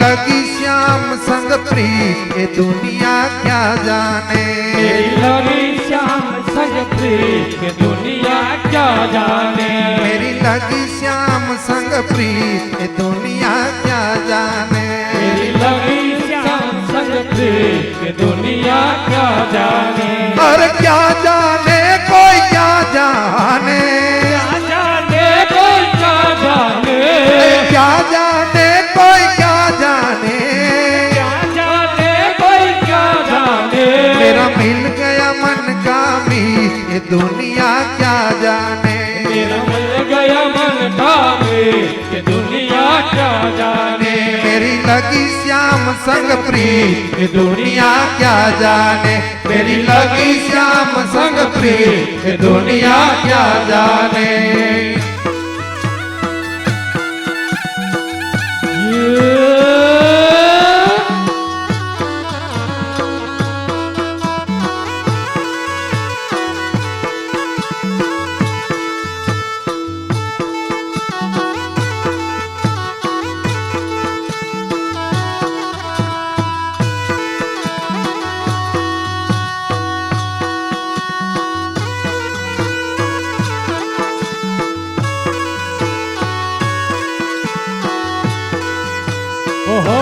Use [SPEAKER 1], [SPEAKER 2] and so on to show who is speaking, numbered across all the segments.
[SPEAKER 1] लगी श्याम संग प्रीत ये दुनिया क्या जाने।
[SPEAKER 2] मेरी लगी श्याम संग प्रीत ये दुनिया क्या जाने।
[SPEAKER 1] मेरी लगी श्याम संग प्रीत ये दुनिया क्या जाने।
[SPEAKER 2] मेरी लगी श्याम संग प्रीत ये दुनिया क्या जाने।
[SPEAKER 1] और क्या जाने कोई क्या जाने।
[SPEAKER 2] क्या जाने कोई क्या जाने।
[SPEAKER 1] क्या जाने कोई क्या जाने।
[SPEAKER 2] क्या जाने कोई क्या जाने।
[SPEAKER 1] मेरा मिल गया मन का मीत ये दुनिया क्या जाने।
[SPEAKER 2] मेरा मिल गया मन का मीत ये दुनिया क्या जाने।
[SPEAKER 1] मेरी लगी श्याम संग प्रीत ये दुनिया क्या जाने। मेरी लगी श्याम संग प्रीत ये दुनिया क्या जाने।
[SPEAKER 2] ओहो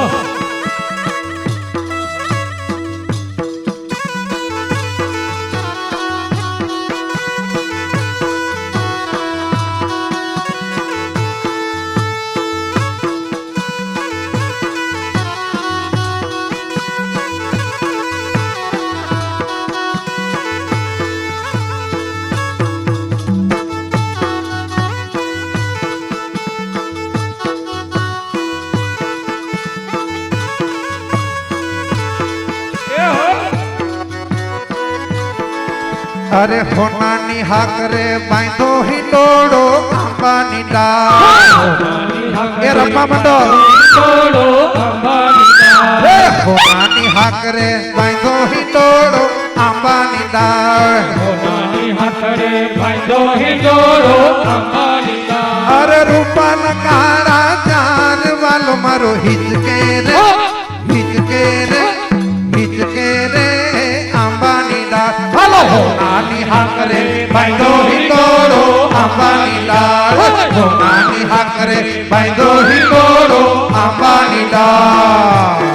[SPEAKER 1] अरे हो नानी हाकरे बांधो ही डोड़ो अंबानी डाल। ये रब्बा मंडो
[SPEAKER 2] डोड़ो अंबानी डाल।
[SPEAKER 1] हो नानी हाकरे बांधो ही डोड़ो अंबानी डाल।
[SPEAKER 2] हो नानी हाकरे बांधो ही डोड़ो अंबानी डाल।
[SPEAKER 1] अरे रूपा नकारा जान वालो मारो हिचके रे हिचके रे हिचके रे अंबानी डाल। हेलो हो नानी हाकरे बांधो ही डोड़ो अंबानी डाल। हो नानी हाकरे बांधो ही डोड़ो अंबानी डाल।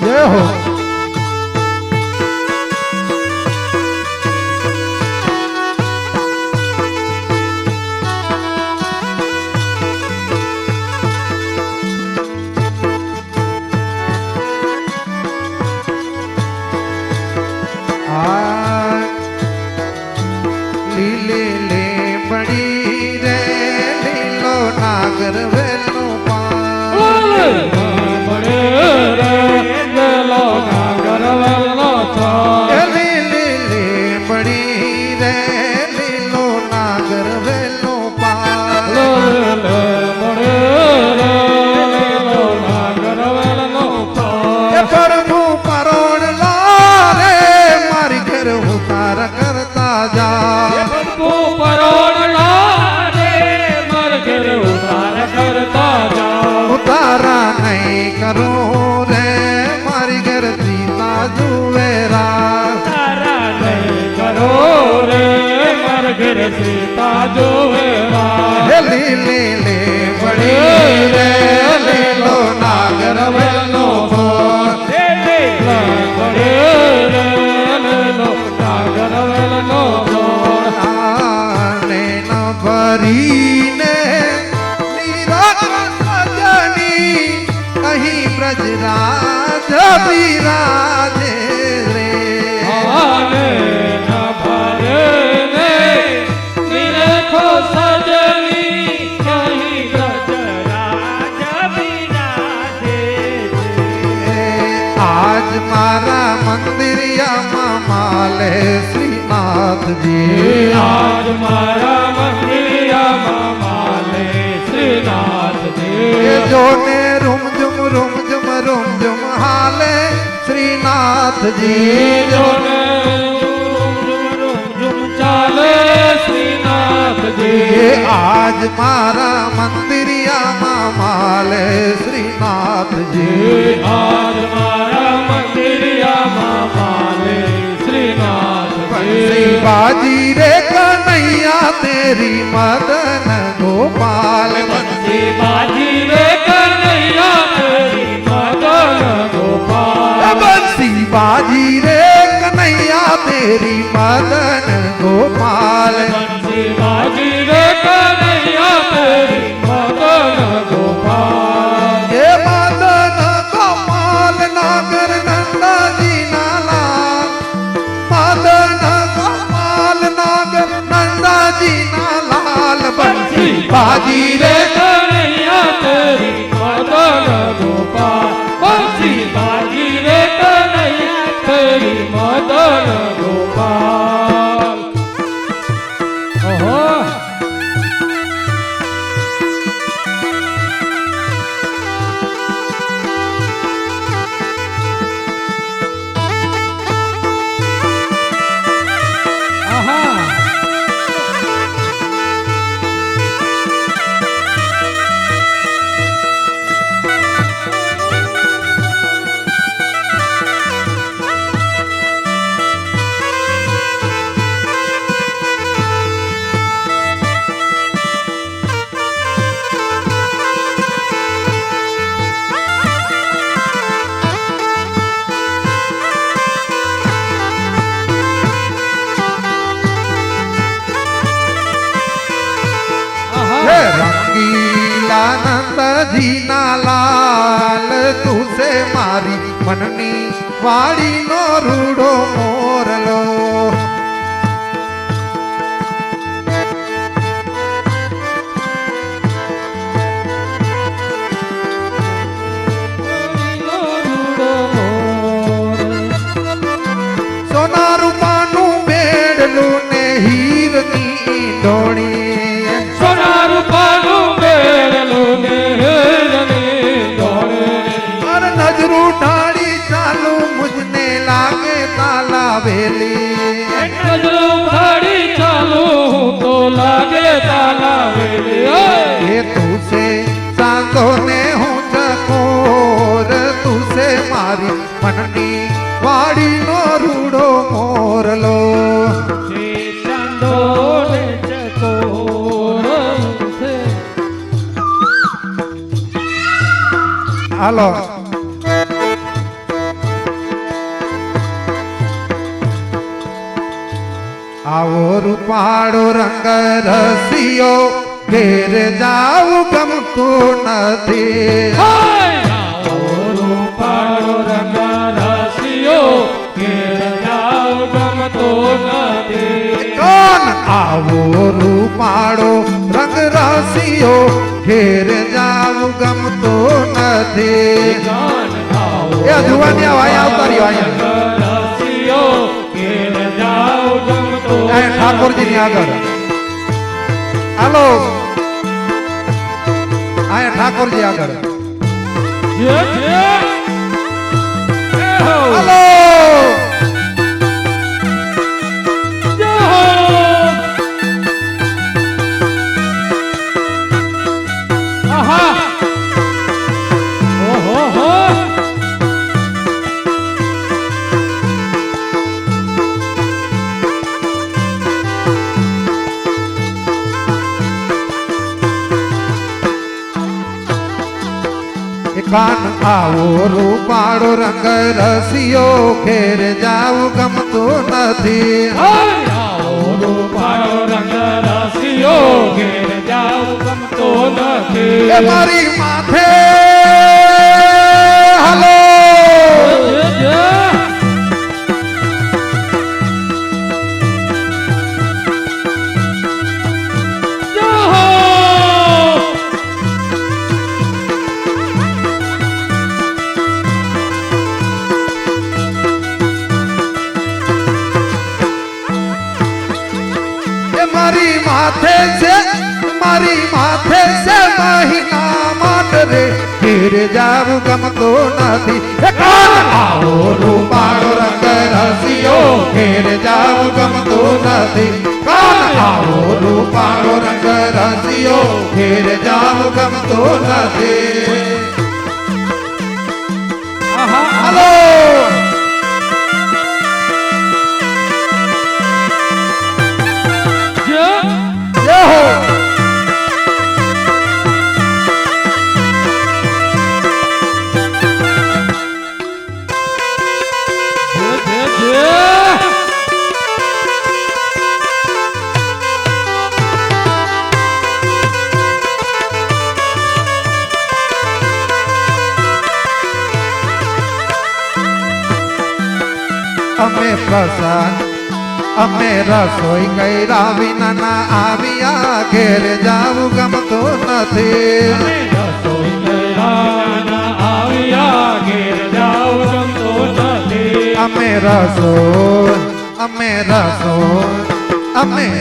[SPEAKER 1] जय हो। लीले ले बड़ी रे लीलो नागर वेलो
[SPEAKER 2] बड़े रे लो नागर वेलो था।
[SPEAKER 1] लीले ले बड़ी रे लीलो नागर वेलो पाल।
[SPEAKER 2] बड़े रे लो नागर वेलो था।
[SPEAKER 1] प्रभु परोड़ ला रे मारी घर उतार करता जा।
[SPEAKER 2] प्रभु परोड़ ला रे मर घर उतार करता जा।
[SPEAKER 1] उतारा नहीं करो रे मारी घर सीता जुवेरा।
[SPEAKER 2] तारा नहीं करो रे मर घर सीता जो
[SPEAKER 1] लीले ले बड़ी रे ले लो नागर वेलो फोन।
[SPEAKER 2] बड़े रे लो नागर वेलो
[SPEAKER 1] आने न भरी ने नीरा सजनी कहीं ब्रजराज बिराजे रे।
[SPEAKER 2] आने न
[SPEAKER 1] મારા મંદિરિયામાં માલે શ્રીનાથજી
[SPEAKER 2] આજ મારા મંદિરિયામાં માલે શ્રીનાથજી
[SPEAKER 1] એ જોને રૂમઝુમ રૂમઝુમ રૂમઝુમ હાલે શ્રીનાથજી
[SPEAKER 2] જોને રૂમ ચાલે શ્રીનાથજી
[SPEAKER 1] એ આજ મારા મંદિરિયામાં માલે શ્રીનાથજી
[SPEAKER 2] આજ મારા મંદિરિયામાં માલે શ્રીનાથજી
[SPEAKER 1] બાજી રે કનૈયા તેરી મદન ગોપાલ
[SPEAKER 2] બંસી બાજી રે કનૈયા તેરી મદન ગોપાલ
[SPEAKER 1] બંસી બાજી રે કનૈયા તેરી મદન ગોપાલ
[SPEAKER 2] બંસી બાજી રે કનૈયા તેરી મદન ગોપાલ
[SPEAKER 1] એ મદન ગોપાલ નાગર નંદાજી નાલા મદન ગોપાલ નાગર નંદાજી નાલાલ બંસી બાજી રે
[SPEAKER 2] કનૈયા તેરી મદન ગોપાલ બંસી બાજી રે કનૈયા તેરી મદન ગોપાલ ઓહો
[SPEAKER 1] હે રંગીલા નંદજી ના લાલ તુસે મારી મનની વાડીનો રૂડો મોરલો સોના રૂપાનું બેડલું ને હીરની ડોળી
[SPEAKER 2] સોના રૂપાનું બેડલું ને હેરની ડોળી
[SPEAKER 1] અર નજરું ઢાળી ચાલુ મુજને લાગે તાલા વેલી
[SPEAKER 2] નજરો ઉઘાડી ચાલુ હું તો લાગે તાલા વેલી
[SPEAKER 1] એ તુસે સાંધો ને હું ચકોર તુસે મારી મનની વાડીનો રૂડો મોરલો
[SPEAKER 2] ચાંદો ને ચકોર છે
[SPEAKER 1] હાલો આવો રૂપાળો રંગ રસિયો ઘેર જાવ ગમતું નથી
[SPEAKER 2] આવો રૂપાળો રંગ રસિયો ઘેર જાવ ગમતો નથી
[SPEAKER 1] કોણ આવો રૂપાળો રંગ રસિયો ઘેર જાવ ગમતો નથી
[SPEAKER 2] ગાન આવો
[SPEAKER 1] એ જુવાની વાય આવતા રહ્યો અહીંયા
[SPEAKER 2] રસિયો ઘેર જાવ ગમતો
[SPEAKER 1] અહીંયા ઠાકોરજી ની આગળ હાલો અહીંયા ઠાકોરજી આગળ
[SPEAKER 2] જે જે એ હો
[SPEAKER 1] હાલો
[SPEAKER 2] જે હો આહા ઓહો હો
[SPEAKER 1] કાન આવો રૂપાળો રંગ રસિયો ઘેર જાવ ગમતું નથી
[SPEAKER 2] આવો રૂપાળો રંગ રસિયો ઘેર જાવ ગમતો નથી
[SPEAKER 1] એ મારી માથે હાલો
[SPEAKER 2] જે જે જે હો
[SPEAKER 1] માથે છે મહિના માટે રે ઘેર જાવું ગમતો નથી આવો રૂપાળો રંગ રસિયો ઘેર જાવું ગમતો નથી આવો રૂપાળો રંગ રસિયો ઘેર જાવું ગમતો નથી હાલો જય હો અમે પ્રસાદ અમે રસોઈ કર્યા વિના ના આવ્યા ઘેર જાવું ગમતો નથી અમે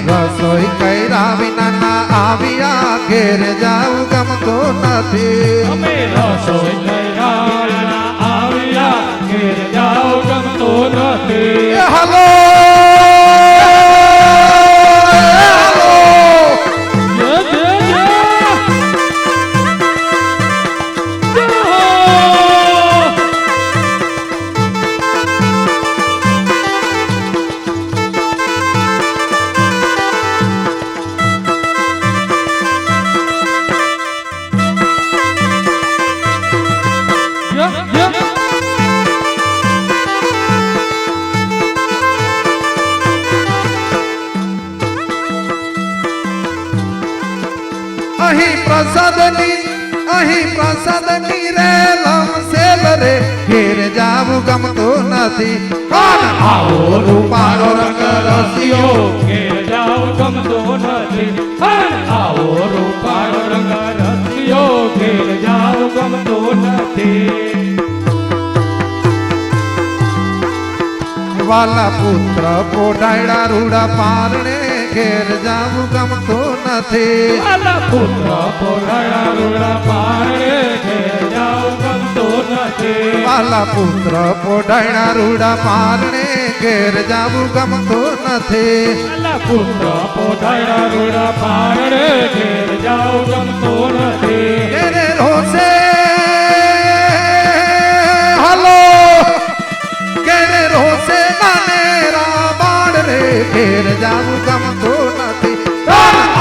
[SPEAKER 1] રસોઈ કર્યા વિના ના આવ્યા ઘેર જાવું ગમતો નથી હાલો અહીં પ્રસાદની રે લમસેલ રે ઘેર જાવું ગમતો નથી આવો રૂપાળો રંગ રસિયો
[SPEAKER 2] ઘેર જાવું ગમતો નથી આવો રૂપાળો રંગ રસિયો ઘેર જાવું ગમતો નથી
[SPEAKER 1] વાલા પુત્ર પોઢાયડા રૂડા પારણે ઘેર જાવું ગમતો નથી
[SPEAKER 2] વાલા પુત્ર પોઢાયડા રૂડા પારણે ઘેર જાવું ગમતો નથી
[SPEAKER 1] વાલા પુત્ર પોઢાયડા રૂડા પારણે ઘેર જાવું ગમતો નથી
[SPEAKER 2] વાલા પુત્ર પોઢાયડા રૂડા પારણે ઘેર જાવું ગમતો નથી
[SPEAKER 1] ઘેરે રોશે હાલો ઘેરે રોશે નાનેરા બાળ રે ઘેર જાવું ગમતો નથી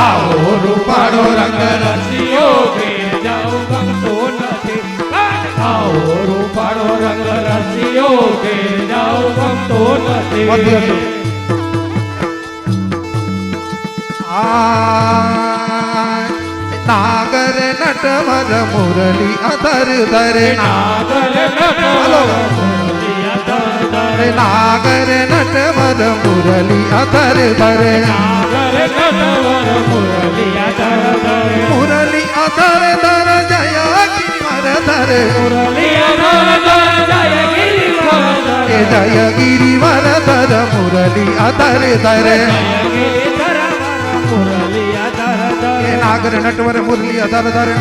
[SPEAKER 2] આવો રૂપાળો રંગ રસિયો ઘેર જાવું ગમતો નથી આવો રૂપાળો રંગ રસિયો ઘેર જાવું ગમતો નથી
[SPEAKER 1] નાગર નટવર મુરલી અધર ધરે
[SPEAKER 2] નાગર
[SPEAKER 1] નાગર નટવર મુરલી અધર ધરે મુરલી અધર ધર જય ગિરિવર ધરે એ જય ગિરિવર ધર મુરલી અધર ધરે એ નાગર નટવર મુરલી અધર ધરે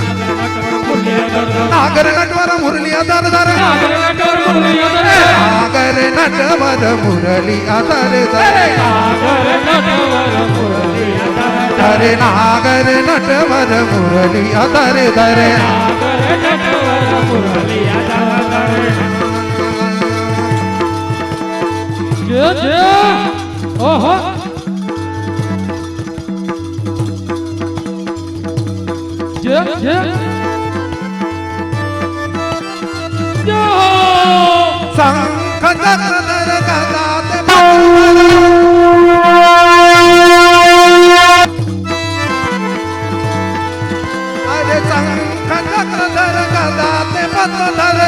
[SPEAKER 1] નાગર નટવર મુરલી અધર ધરે નાગર નટવર મુરલી અધર ધરે ધરે નાગર નટવર મુરલી અધર ધરે
[SPEAKER 2] ઓહો
[SPEAKER 1] શંખ ચક્ર ધર ગદા તે અરે શંખ ચક્ર ધર ગદા તે પદ ધર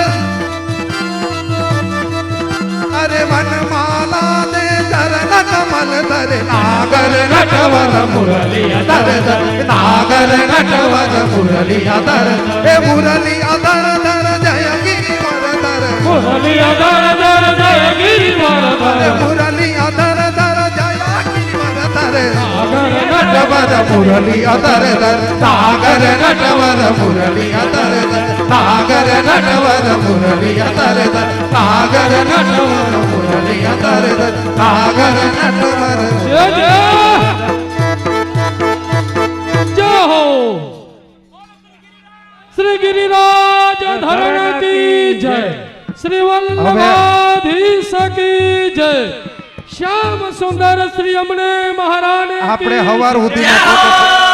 [SPEAKER 1] અરે વનમાલા દે ચરણ કમલ ધરે નાગર નટવર મુરલી અધર ધરે નાગર નટવર મુરલી અધર એ મુરલી અધર ધર જય ગિરિવર ધર
[SPEAKER 2] મુરલી અધર ધર જય ગિરિવર ધર
[SPEAKER 1] મુરલી અધર ધર જય ગિરિવર ધર
[SPEAKER 2] નાગર
[SPEAKER 1] નટવર મુરલી અધર ધર સાગર નટવર મુરલી અધર ધર સાગર નટવર મુરલી અધર ધર સાગર નટવર મુરલી અધર ધર સાગર નટવર
[SPEAKER 2] જય જય જય હો શ્રી ગિરિરાજ ધરણ કી જય શ્રી વલ્લભાધીશ કી જય શ્યામ સુંદર શ્રી અમને મહારાજ
[SPEAKER 1] આપણે હવાર સુધી